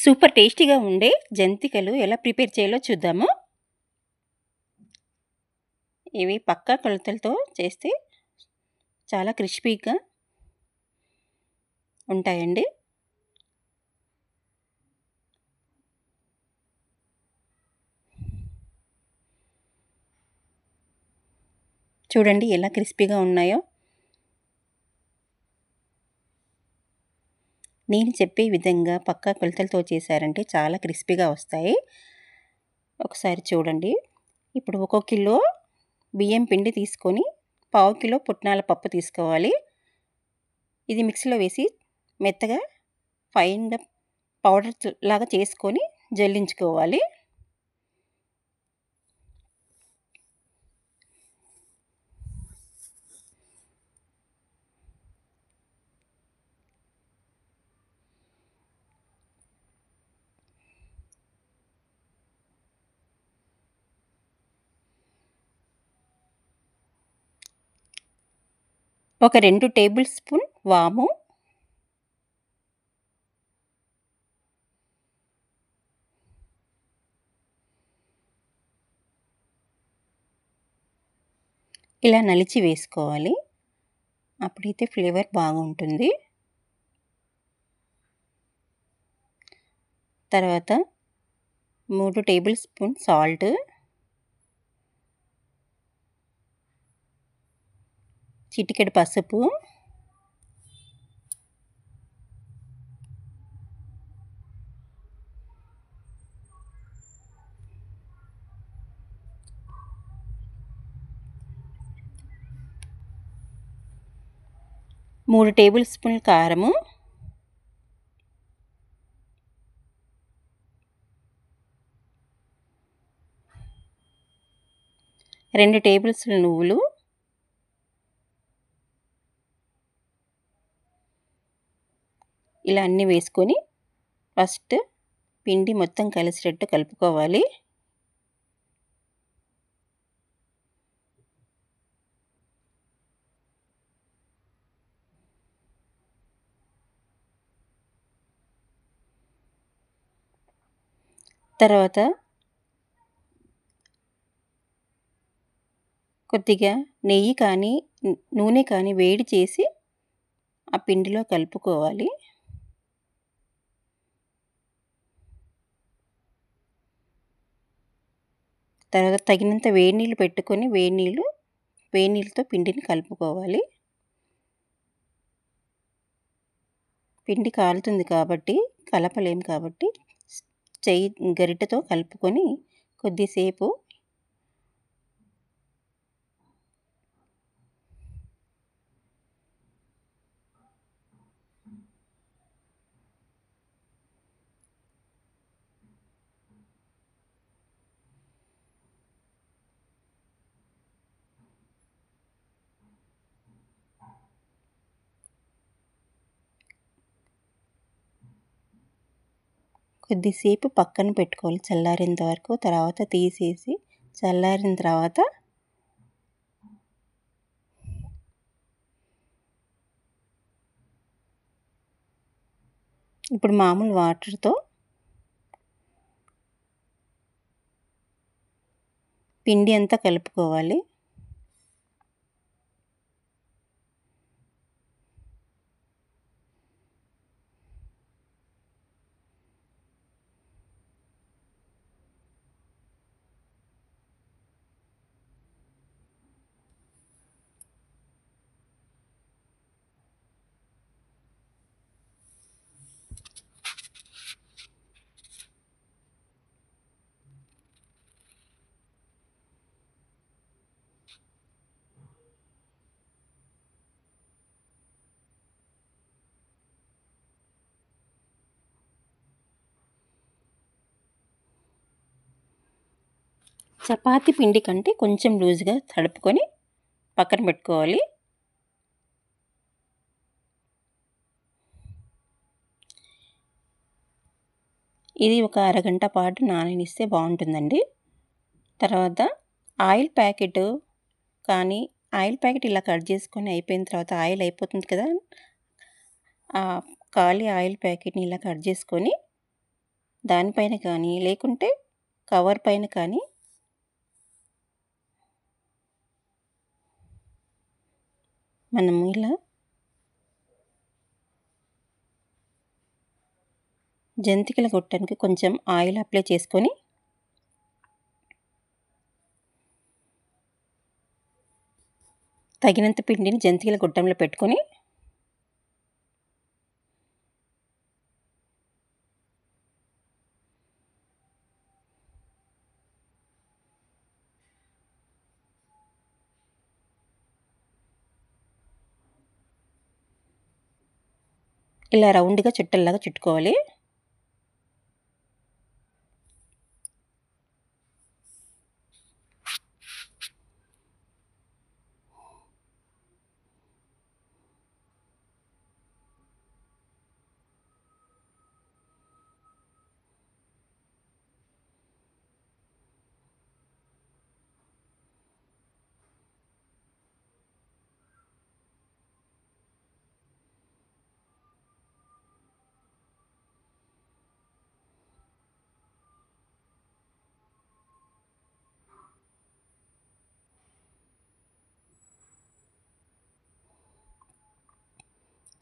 Super టేస్టీగా ఉండే జంతికలు ఎలా ప్రిపేర్ చేయాలో చూద్దాము. ఇవి పక్కా కొలతలతో చేస్తే చాలా క్రిస్పీగా ఉంటాయండి. చూడండి ఎలా క్రిస్పీగా ఉన్నాయో. నేను చెప్పే విధంగా పక్కా కొలతలతో చేశారంటే చాలా క్రిస్పీగా వస్తాయి. ఒకసారి చూడండి. ఇప్పుడు 1 కిలో బియ్యం పిండి తీసుకొని పావు కిలో పుట్నాల పప్పు తీసుకోవాలి. ఇది మిక్సీలో వేసి మెత్తగా ఫైన్‌గా పౌడర్ లాగా చేసుకొని జల్లించుకోవాలి. ఒక 2 టేబుల్ స్పూన్ వాము, ఇలా నలిచి వేసుకోవాలి. అప్పుడైతే ఫ్లేవర్ బాగుంటుంది. తర్వాత 3 టేబుల్ స్పూన్ సాల్ట్, చిటికెడు పసుపు, మూడు టేబుల్ స్పూన్ల కారము, రెండు టేబుల్ స్పూన్ల నువ్వులు, ఇలా అన్నీ వేసుకొని ఫస్ట్ పిండి మొత్తం కలిసేటట్టు కలుపుకోవాలి. తర్వాత కొద్దిగా నెయ్యి కానీ నూనె కానీ వేడి చేసి ఆ పిండిలో కలుపుకోవాలి. తర్వాత తగినంత వేడి నీళ్ళు పెట్టుకొని వేడి నీళ్ళతో పిండిని కలుపుకోవాలి. పిండి కాలుతుంది కాబట్టి కలపలేం కాబట్టి గరిటెతో కలుపుకొని కొద్దిసేపు పక్కన పెట్టుకోవాలి చల్లారేంత వరకు. తర్వాత తీసేసి చల్లారిన తర్వాత ఇప్పుడు మామూలు వాటర్తో పిండి అంతా కలుపుకోవాలి. చపాతీ పిండి కంటే కొంచెం లూజ్గా తడుపుకొని పక్కన పెట్టుకోవాలి. ఇది ఒక అరగంట పాటు నాననిస్తే బాగుంటుందండి. తర్వాత ఆయిల్ ప్యాకెట్ ఇలా కట్ చేసుకొని అయిపోయిన తర్వాత ఆయిల్ అయిపోతుంది కదా, ఆ ఖాళీ ఆయిల్ ప్యాకెట్ని ఇలా కట్ చేసుకొని దానిపైన కానీ లేకుంటే కవర్ పైన కానీ మనము ఇలా జంతికల గొట్టానికి కొంచెం ఆయిల్ అప్లై చేసుకొని తగినంత పిండిని జంతికల గొట్టంలో పెట్టుకొని ఇలా రౌండ్గా చుట్టల్లాగా చుట్టుకోవాలి.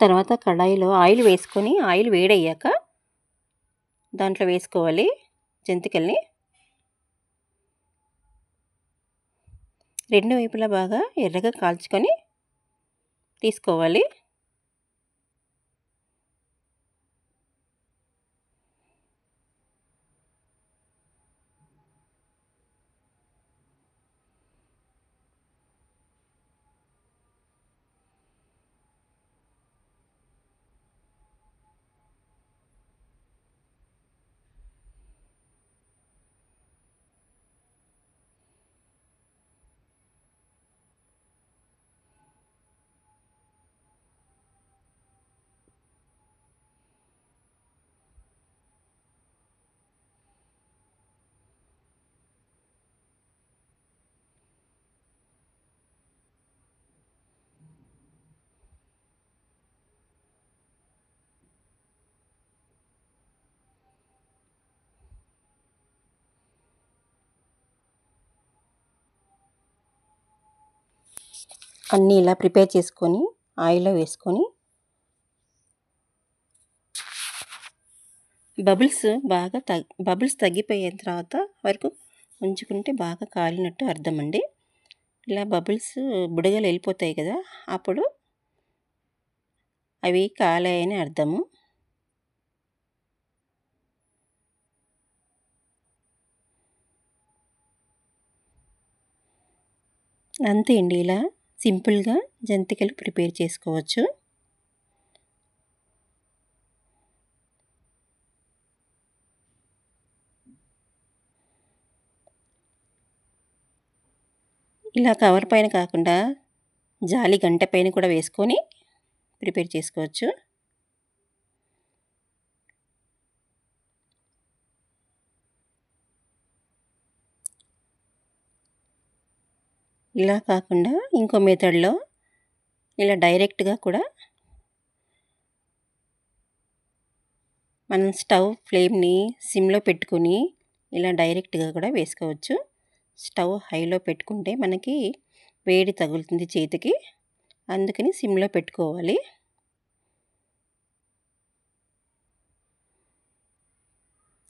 తర్వాత కడాయిలో ఆయిల్ వేసుకొని ఆయిల్ వేడయ్యాక దాంట్లో వేసుకోవాలి జంతికల్ని. రెండు వైపులా బాగా ఎర్రగా కాల్చుకొని తీసుకోవాలి. అన్నీ ఇలా ప్రిపేర్ చేసుకొని ఆయిల్లో వేసుకొని బబుల్స్ తగ్గిపోయిన తర్వాత వరకు ఉంచుకుంటే బాగా కాలినట్టు అర్థం అండి. ఇలా బబుల్స్ బుడగలు వెళ్ళిపోతాయి కదా, అప్పుడు అవి కాలాయని అర్థము. అంతే అండి, ఇలా సింపుల్గా జంతికలు ప్రిపేర్ చేసుకోవచ్చు. ఇలా కవర్ పైన కాకుండా జాలి గంట పైన కూడా వేసుకొని ప్రిపేర్ చేసుకోవచ్చు. ఇలా కాకుండా ఇంకో మెథడ్లో ఇలా డైరెక్ట్గా కూడా మనం స్టవ్ ఫ్లేమ్ని సిమ్లో పెట్టుకొని ఇలా డైరెక్ట్గా కూడా వేసుకోవచ్చు. స్టవ్ హైలో పెట్టుకుంటే మనకి వేడి తగులుతుంది చేతికి, అందుకని సిమ్లో పెట్టుకోవాలి.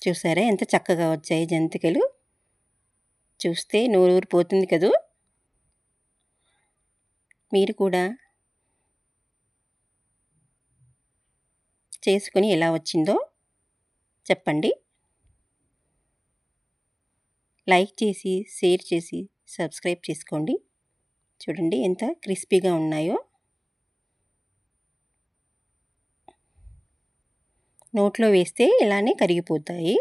చూసారా ఎంత చక్కగా వచ్చాయి జంతికలు, చూస్తే నోరూరిపోతుంది కదూ. మీరు కూడా చేసుకొని ఎలా వచ్చిందో చెప్పండి. లైక్ చేసి షేర్ చేసి సబ్స్క్రైబ్ చేసుకోండి. చూడండి ఎంత క్రిస్పీగా ఉన్నాయో, నోట్లో వేస్తే ఇలానే కరిగిపోతాయి.